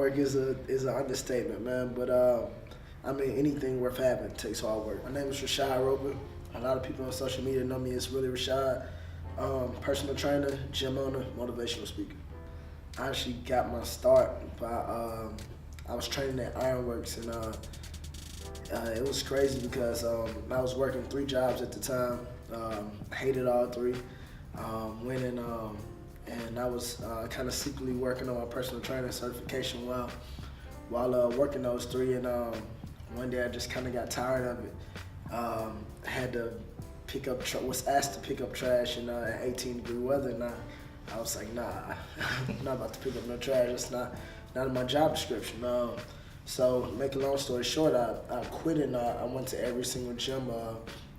work is an understatement, man. But I mean, anything worth having takes hard work. My name is Rashad Roper. A lot of people on social media know me as Really Rashad. Personal trainer, gym owner, motivational speaker. I actually got my start by I was training at Ironworks, and it was crazy because I was working 3 jobs at the time. Hated all 3. Winning, and I was kind of secretly working on my personal training certification while working those 3. And one day I just kind of got tired of it. Had to pick up, was asked to pick up trash in 18-degree weather, and I was like, nah, I'm not about to pick up no trash. That's not in my job description. So, make a long story short, I quit, and I went to every single gym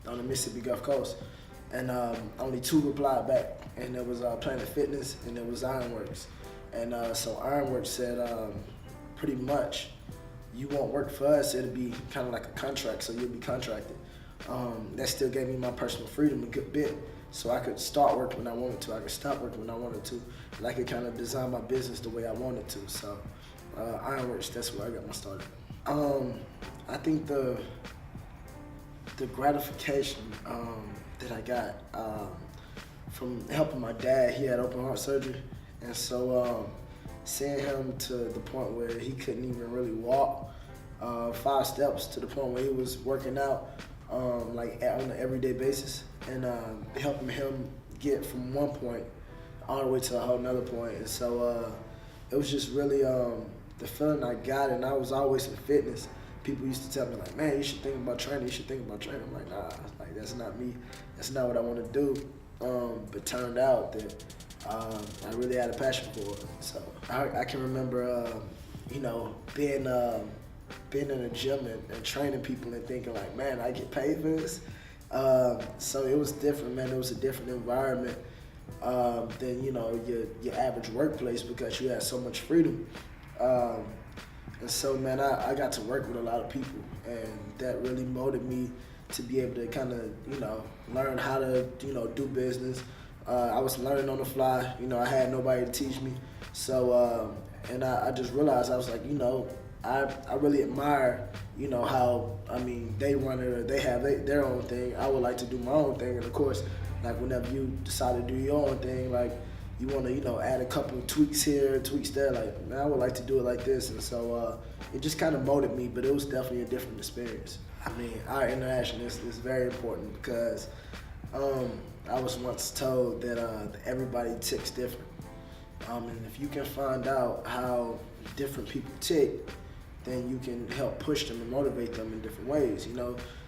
on the Mississippi Gulf Coast, and only 2 replied back, and it was Planet Fitness and it was Ironworks. And so Ironworks said, pretty much, you won't work for us, it'll be kind of like a contract, so you'll be contracted. That still gave me my personal freedom a good bit, so I could start working when I wanted to, I could stop working when I wanted to, and I could kind of design my business the way I wanted to. So Ironworks, that's where I got my start. I think the gratification that I got from helping my dad, he had open heart surgery, and so seeing him to the point where he couldn't even really walk 5 steps, to the point where he was working out like on an everyday basis, and helping him get from one point all the way to a whole nother point. And so it was just really the feeling I got, and I was always in fitness. People used to tell me like, man, you should think about training, you should think about training. I'm like, nah, like that's not me, that's not what I want to do. But turned out that I really had a passion for it. So I can remember, being in a gym and training people and thinking like, man, I get paid for this. So it was different, man. It was a different environment than your average workplace, because you had so much freedom. And so, man, I got to work with a lot of people, and that really motivated me to be able to kind of, learn how to, do business. I was learning on the fly. I had nobody to teach me. So, and I just realized, I was like, I really admire, how, they run it, or they have their own thing. I would like to do my own thing. And of course, like whenever you decide to do your own thing, like you want to, add a couple of tweaks here, tweaks there, like, man, I would like to do it like this. And so it just kind of molded me, but it was definitely a different experience. Our interaction is very important, because I was once told that everybody ticks different. And if you can find out how different people tick, then you can help push them and motivate them in different ways.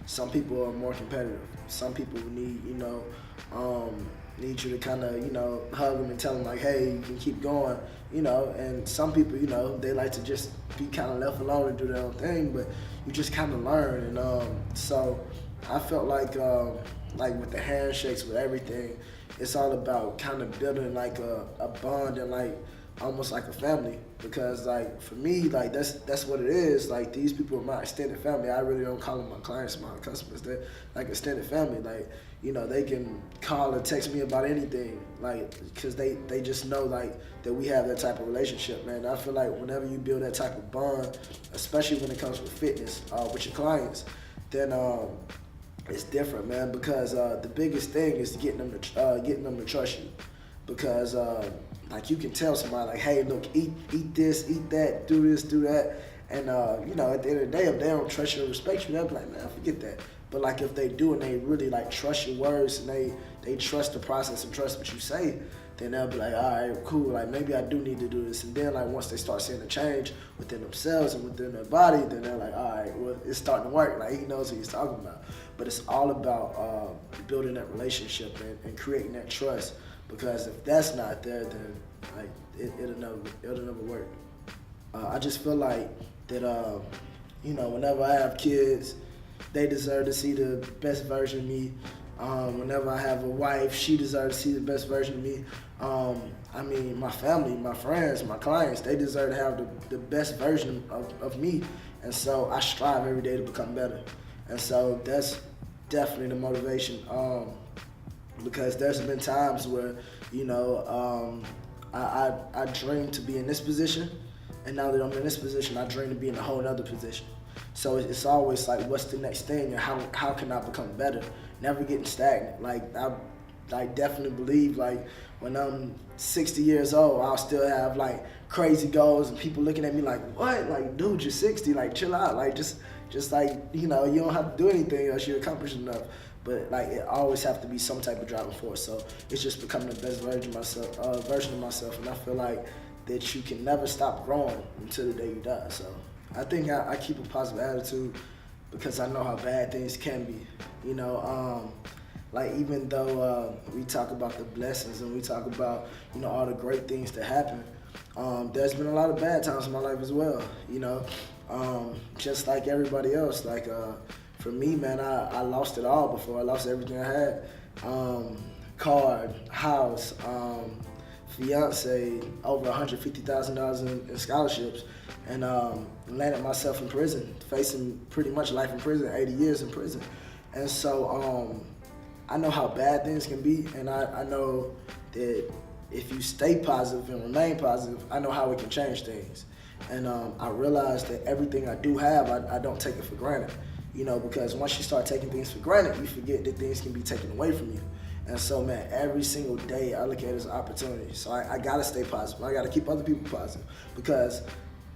Some people are more competitive. Some people need you to kind of, hug them and tell them like, hey, you can keep going, and some people, they like to just be kind of left alone and do their own thing, but you just kind of learn. And so I felt like with the handshakes, with everything, it's all about kind of building like a bond, and like almost like a family, because like for me, like that's what it is. Like these people are my extended family. I really don't call them my clients, my customers. They're like extended family. Like they can call or text me about anything, like because they just know like that we have that type of relationship, man. I feel like whenever you build that type of bond, especially when it comes with fitness with your clients, then it's different, man. Because the biggest thing is getting them to trust you, because like you can tell somebody like, hey, look, eat this, eat that, do this, do that, and at the end of the day, if they don't trust you or respect you, they'll be like, man, forget that. But like if they do, and they really like trust your words, and they trust the process and trust what you say, then they'll be like, all right, cool, like maybe I do need to do this. And then like once they start seeing a change within themselves and within their body, then they're like, all right, well, it's starting to work. Like he knows what he's talking about. But it's all about building that relationship and creating that trust. Because if that's not there, then like it'll never work. I just feel like that whenever I have kids, they deserve to see the best version of me. Whenever I have a wife, she deserves to see the best version of me. My family, my friends, my clients, they deserve to have the best version of me. And so I strive every day to become better. And so that's definitely the motivation. Because there's been times where, I dreamed to be in this position, And now that I'm in this position, I dream to be in a whole other position. So it's always like, what's the next thing, and how can I become better? Never getting stagnant. Like I definitely believe like when I'm 60 years old, I'll still have like crazy goals and people looking at me like, what? Like, dude, you're 60. Like, chill out. Like, just like, you know, you don't have to do anything else. You're accomplished enough. But like, it always have to be some type of driving force. So it's just becoming the best version of myself. And I feel like that you can never stop growing until the day you die. So I think I keep a positive attitude because I know how bad things can be. You know, like even though we talk about the blessings and we talk about, you know, all the great things that happen, there's been a lot of bad times in my life as well, you know, just like everybody else. Like for me, man, I lost it all before. I lost everything I had. Car, house, fiance, over $150,000 in scholarships, and landed myself in prison, facing pretty much life in prison, 80 years in prison. And so I know how bad things can be, and I know that if you stay positive and remain positive, I know how it can change things. And I realize that everything I do have, I don't take it for granted. You know, because once you start taking things for granted, you forget that things can be taken away from you. And so, man, every single day I look at it as an opportunity. So I gotta stay positive. I gotta keep other people positive, because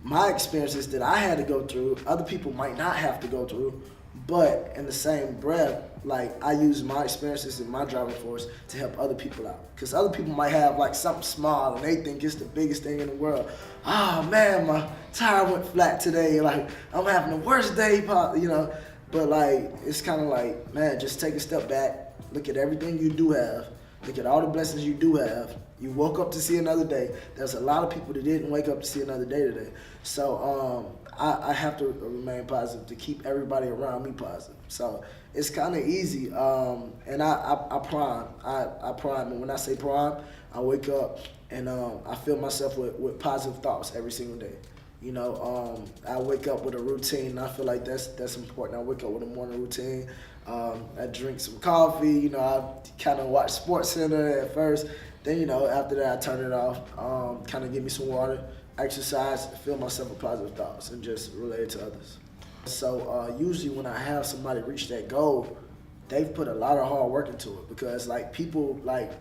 my experiences that I had to go through, other people might not have to go through. But in the same breath, like, I use my experiences and my driving force to help other people out. Because other people might have like something small and they think it's the biggest thing in the world. Oh man, my tire went flat today. Like, I'm having the worst day, you know. But like, it's kind of like, man, just take a step back, look at everything you do have, look at all the blessings you do have. You woke up to see another day. There's a lot of people that didn't wake up to see another day today. So I have to remain positive to keep everybody around me positive. So it's kind of easy. And I prime. I prime. And when I say prime, I wake up and I fill myself with positive thoughts every single day. You know, I wake up with a routine, and I feel like that's important. I wake up with a morning routine. I drink some coffee. You know, I kind of watch SportsCenter at first. Then, you know, after that, I turn it off. Kind of give me some water, exercise, fill myself with positive thoughts, and just relate it to others. So usually when I have somebody reach that goal, they've put a lot of hard work into it, because like people like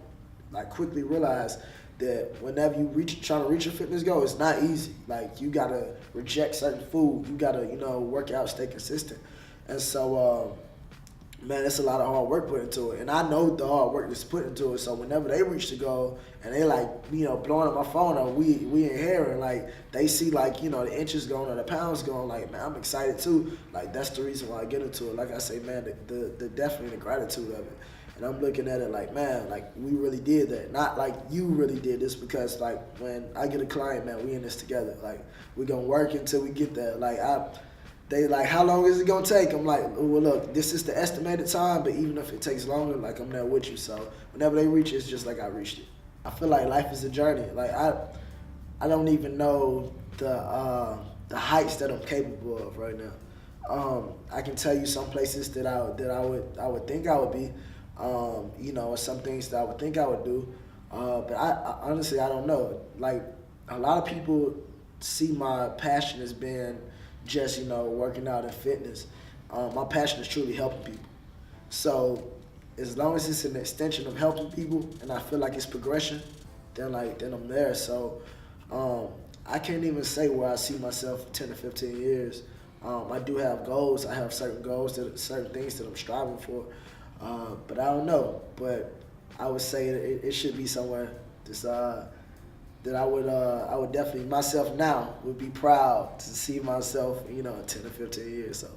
quickly realize that whenever you trying to reach a fitness goal, it's not easy. Like, you gotta reject certain food, you gotta, you know, work out, stay consistent. And so man, it's a lot of hard work put into it, and I know the hard work that's put into it. So whenever they reach the goal and they like, you know, blowing up my phone, or we in here, and like they see like, you know, the inches going or the pounds going, like, man, I'm excited too. Like, that's the reason why I get into it. Like I say, man, the definitely the gratitude of it. And I'm looking at it like, man, like, we really did that. Not like you really did this, because like when I get a client, man, we in this together. Like, we're gonna work until we get there. Like, they like, how long is it gonna take? I'm like, well, look, this is the estimated time, but even if it takes longer, like, I'm there with you. So whenever they reach it, it's just like I reached it. I feel like life is a journey. Like, I don't even know the heights that I'm capable of right now. I can tell you some places that I would think I would be, you know, or some things that I would think I would do. But I honestly, I don't know. Like, a lot of people see my passion as being just, you know, working out and fitness. My passion is truly helping people. So as long as it's an extension of helping people and I feel like it's progression, then I'm there. So I can't even say where I see myself in 10 to 15 years. I do have goals. I have certain goals, certain things that I'm striving for. But I don't know. But I would say it should be somewhere that I would definitely, myself now, would be proud to see myself, you know, in 10 or 15 years. So.